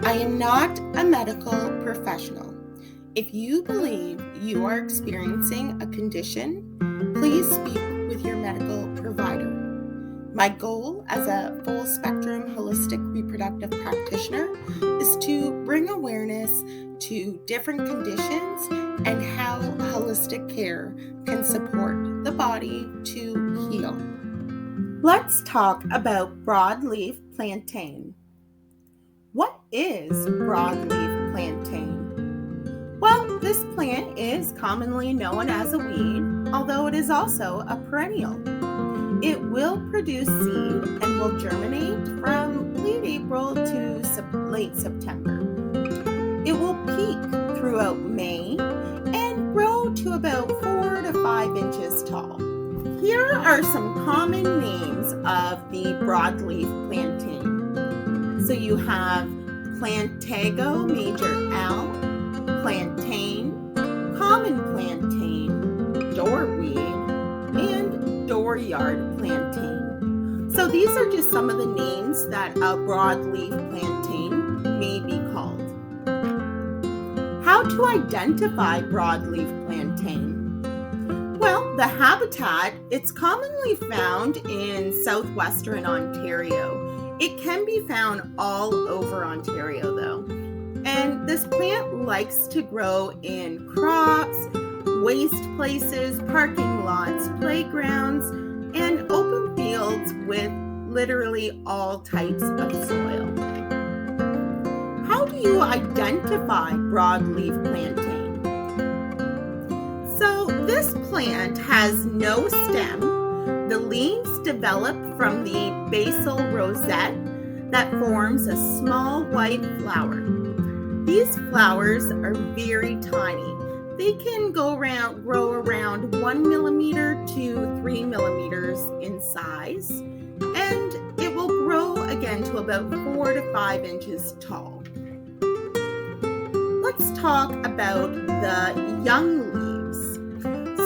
I am not a medical professional. If you believe you are experiencing a condition, please speak with your medical provider. My goal as a full spectrum holistic reproductive practitioner is to bring awareness to different conditions and how holistic care can support the body to heal. Let's talk about broadleaf plantain. What is broadleaf plantain? Well, this plant is commonly known as a weed, although it is also a perennial. It will produce seed and will germinate from late April to late September. It will peak throughout May and grow to about 4 to 5 inches tall. Here are some common names of the broadleaf plantain. So you have Plantago major L, plantain, common plantain, doorweed, and dooryard plantain. So these are just some of the names that a broadleaf plantain may be called. How to identify broadleaf plantain? Well, the habitat, it's commonly found in southwestern Ontario. It can be found all over Ontario though. And this plant likes to grow in crops, waste places, parking lots, playgrounds, and open fields with literally all types of soil. How do you identify broadleaf plantain? So this plant has no stem. The leaves develop from the basal rosette that forms a small white flower. These flowers are very tiny. They can grow around 1 millimeter to 3 millimeters in size, and it will grow again to about 4 to 5 inches tall. Let's talk about the young leaves.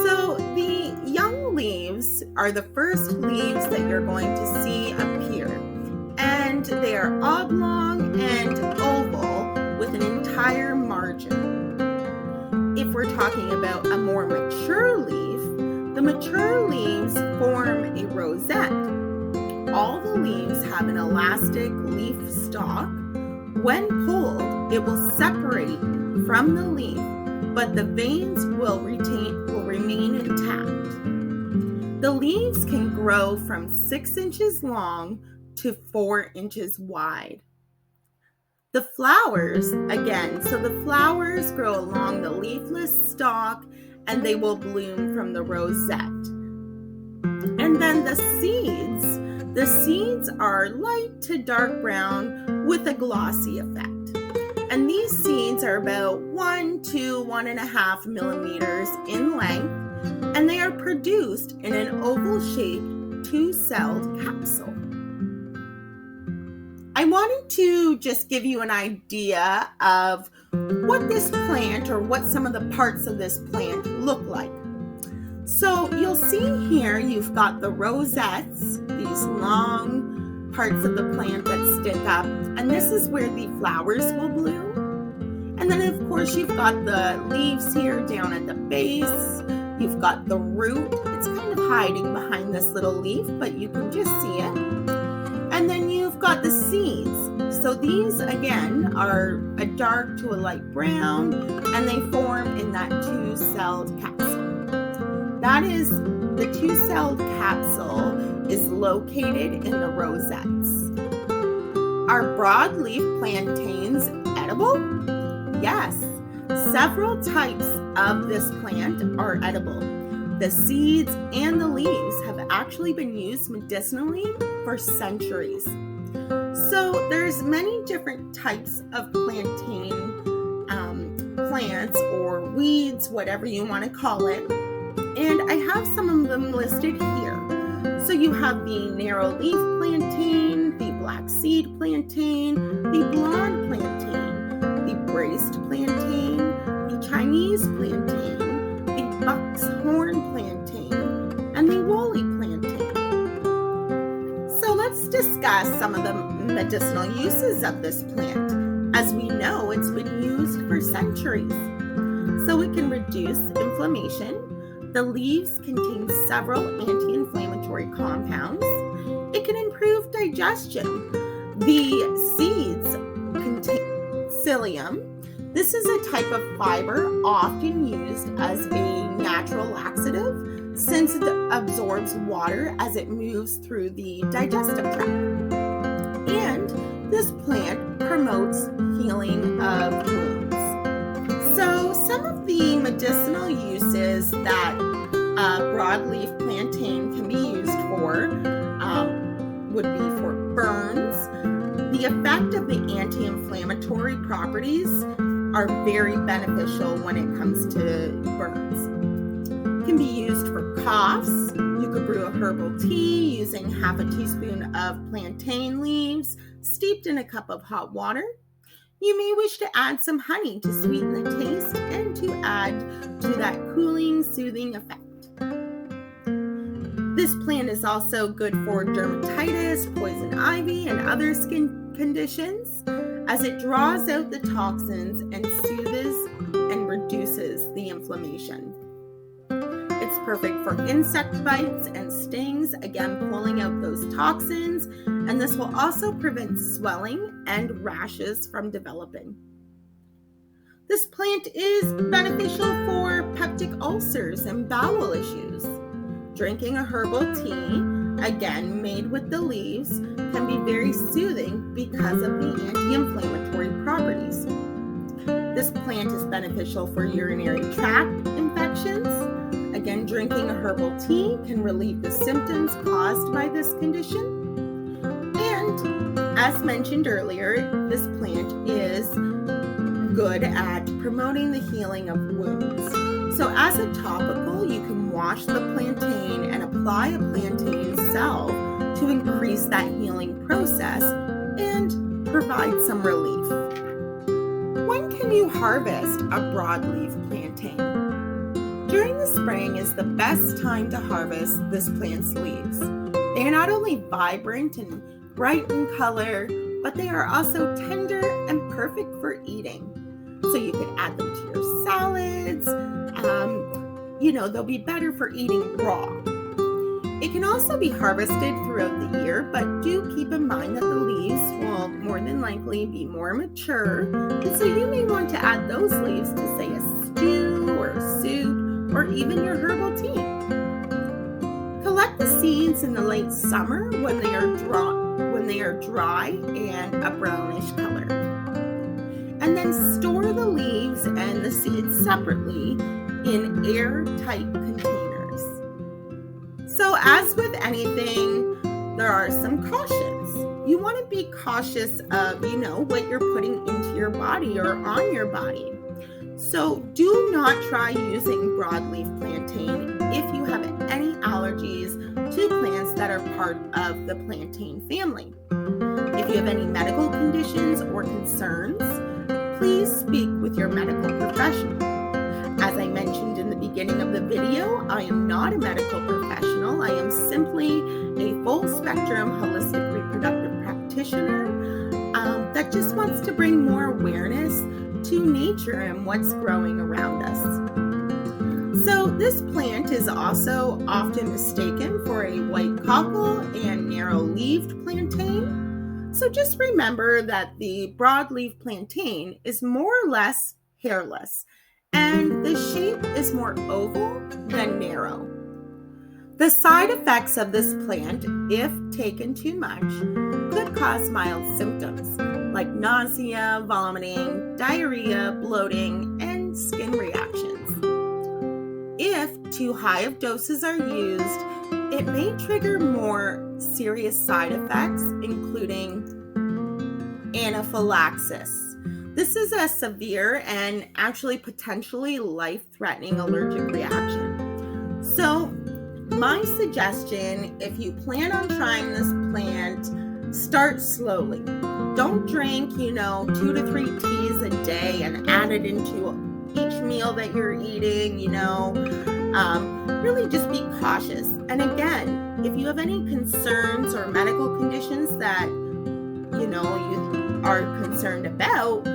So the young leaves are the first leaves that you're going to see appear, and they are oblong and oval with an entire margin. If we're talking about a more mature leaf, the mature leaves form a rosette. All the leaves have an elastic leaf stalk. When pulled, it will separate from the leaf, but the veins will remain intact. The leaves can grow from 6 inches long to 4 inches wide. The flowers, again, so the flowers grow along the leafless stalk and they will bloom from the rosette. And then the seeds are light to dark brown with a glossy effect. And these seeds are about 1 to 1.5 millimeters in length, and they are produced in an oval-shaped 2-celled capsule. I wanted to just give you an idea of what this plant or what some of the parts of this plant look like. So you'll see here you've got the rosettes, these long parts of the plant that stick up, and this is where the flowers will bloom. And then of course you've got the leaves here down at the base. You've got the root. It's kind of hiding behind this little leaf, but you can just see it. And then you've got the seeds. So these, again, are a dark to a light brown, and they form in that 2-celled capsule. That is, the 2-celled capsule is located in the rosettes. Are broadleaf plantains edible? Yes. Several types of this plant are edible. The seeds and the leaves have actually been used medicinally for centuries. So there's many different types of plantain plants or weeds, whatever you want to call it. And I have some of them listed here. So you have the narrow leaf plantain, the black seed plantain, the blonde plantain, the braced plantain, the Chinese plantain, the buck's horn plantain, and the woolly plantain. So let's discuss some of the medicinal uses of this plant. As we know, it's been used for centuries. So it can reduce inflammation. The leaves contain several anti-inflammatory compounds. It can improve digestion. The seeds contain psyllium. This is a type of fiber often used as a natural laxative since it absorbs water as it moves through the digestive tract. And this plant promotes healing of wounds. So some of the medicinal uses that broadleaf plantain can be used for would be for burns. The effect of the anti-inflammatory properties are very beneficial when it comes to burns. It can be used for coughs. You could brew a herbal tea using half a teaspoon of plantain leaves steeped in a cup of hot water. You may wish to add some honey to sweeten the taste and to add to that cooling, soothing effect. This plant is also good for dermatitis, poison ivy, and other skin conditions as it draws out the toxins and soothes and reduces the inflammation. It's perfect for insect bites and stings, again pulling out those toxins, and this will also prevent swelling and rashes from developing. This plant is beneficial for peptic ulcers and bowel issues. Drinking a herbal tea, again made with the leaves, can be very soothing because of the anti-inflammatory properties. This plant is beneficial for urinary tract infections. Again, drinking a herbal tea can relieve the symptoms caused by this condition. And as mentioned earlier, this plant is good at promoting the healing of wounds. So as a topical, you can wash the plantain and apply a plantain salve to increase that healing process and provide some relief. When can you harvest a broadleaf plantain? During the spring is the best time to harvest this plant's leaves. They are not only vibrant and bright in color, but they are also tender and perfect for eating. So you can add them to your salads. They'll be better for eating raw. It can also be harvested throughout the year, but do keep in mind that the leaves will more than likely be more mature, and so you may want to add those leaves to, say, a stew or a soup or even your herbal tea. Collect the seeds in the late summer when they are dry and a brownish color. And then store the leaves and the seeds separately in airtight containers. So as with anything, there are some cautions. You want to be cautious of, what you're putting into your body or on your body. So do not try using broadleaf plantain if you have any allergies to plants that are part of the plantain family. If you have any medical conditions or concerns, please speak with your medical professional. As I mentioned in the beginning of the video, I am not a medical professional. I am simply a full spectrum holistic reproductive practitioner that just wants to bring more awareness to nature and what's growing around us. So this plant is also often mistaken for a white cockle and narrow-leaved plantain. So just remember that the broadleaf plantain is more or less hairless, and the shape is more oval than narrow. The side effects of this plant, if taken too much, could cause mild symptoms like nausea, vomiting, diarrhea, bloating, and skin reactions. If too high of doses are used, it may trigger more serious side effects, including anaphylaxis. This is a severe and actually potentially life-threatening allergic reaction. So my suggestion, if you plan on trying this plant, start slowly. Don't drink, 2 to 3 teas a day and add it into each meal that you're eating, really just be cautious. And again, if you have any concerns or medical conditions that you are concerned about,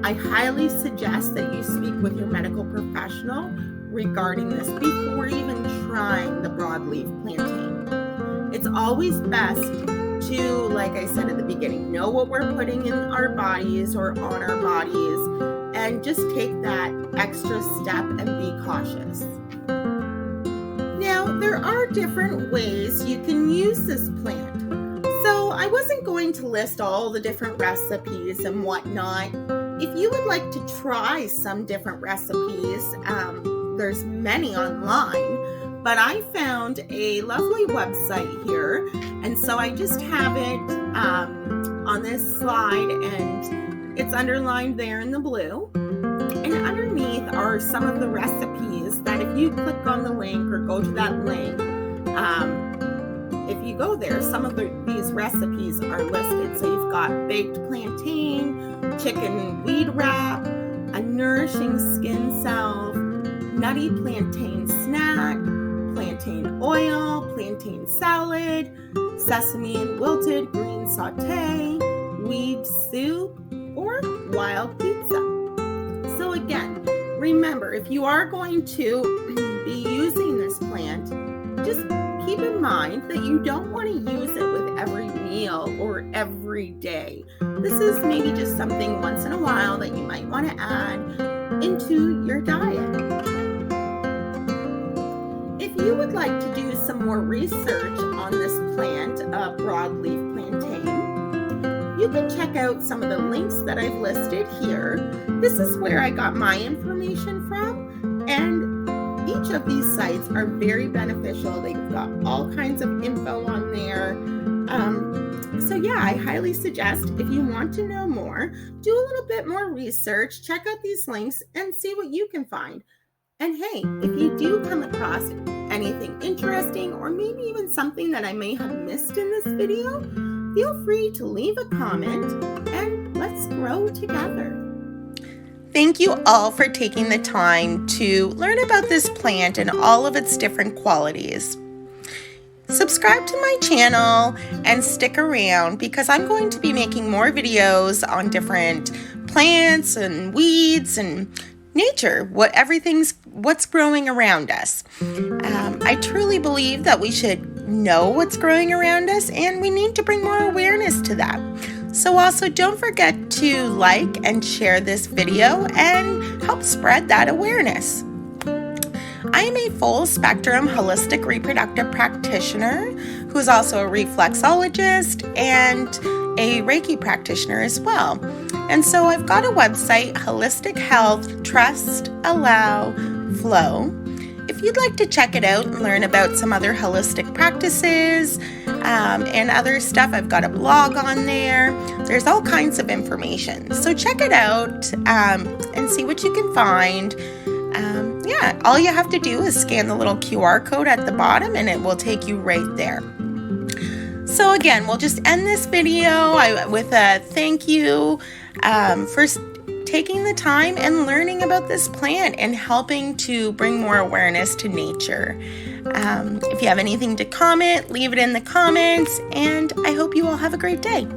I highly suggest that you speak with your medical professional regarding this before even trying the broadleaf plantain. It's always best to, like I said at the beginning, know what we're putting in our bodies or on our bodies, and just take that extra step and be cautious. Now, there are different ways you can use this plant. So I wasn't going to list all the different recipes and whatnot. If you would like to try some different recipes, there's many online, but I found a lovely website here, and so I just have it on this slide, and it's underlined there in the blue. And underneath are some of the recipes that if you click on the link or go to that link, if you go there, some of these recipes are listed. So you've got baked plantain, chicken weed wrap, a nourishing skin salve, nutty plantain snack, plantain oil, plantain salad, sesame and wilted green sauté, weed soup, or wild pizza. So again, remember, if you are going to be using this plant, just keep in mind that you don't want to use it with every meal or every day. This is maybe just something once in a while that you might want to add into your diet. If you would like to do some more research on this plant, broadleaf plantain, you can check out some of the links that I've listed here. This is where I got my information from, and each of these sites are very beneficial. They've got all kinds of info on there. So yeah, I highly suggest if you want to know more, do a little bit more research, check out these links and see what you can find. And hey, if you do come across anything interesting or maybe even something that I may have missed in this video, feel free to leave a comment and let's grow together. Thank you all for taking the time to learn about this plant and all of its different qualities. Subscribe to my channel and stick around because I'm going to be making more videos on different plants and weeds and nature, what's growing around us. I truly believe that we should know what's growing around us and we need to bring more awareness to that. So also don't forget to like and share this video and help spread that awareness. I am a full spectrum holistic reproductive practitioner who is also a reflexologist and a Reiki practitioner as well. And so I've got a website, Holistic Health Trust Allow Flow. If you'd like to check it out and learn about some other holistic practices and other stuff, I've got a blog on there. There's all kinds of information. So check it out and see what you can find. Yeah, all you have to do is scan the little QR code at the bottom and it will take you right there. So again, we'll just end this video with a thank you for taking the time and learning about this plant and helping to bring more awareness to nature. If you have anything to comment, leave it in the comments, and I hope you all have a great day.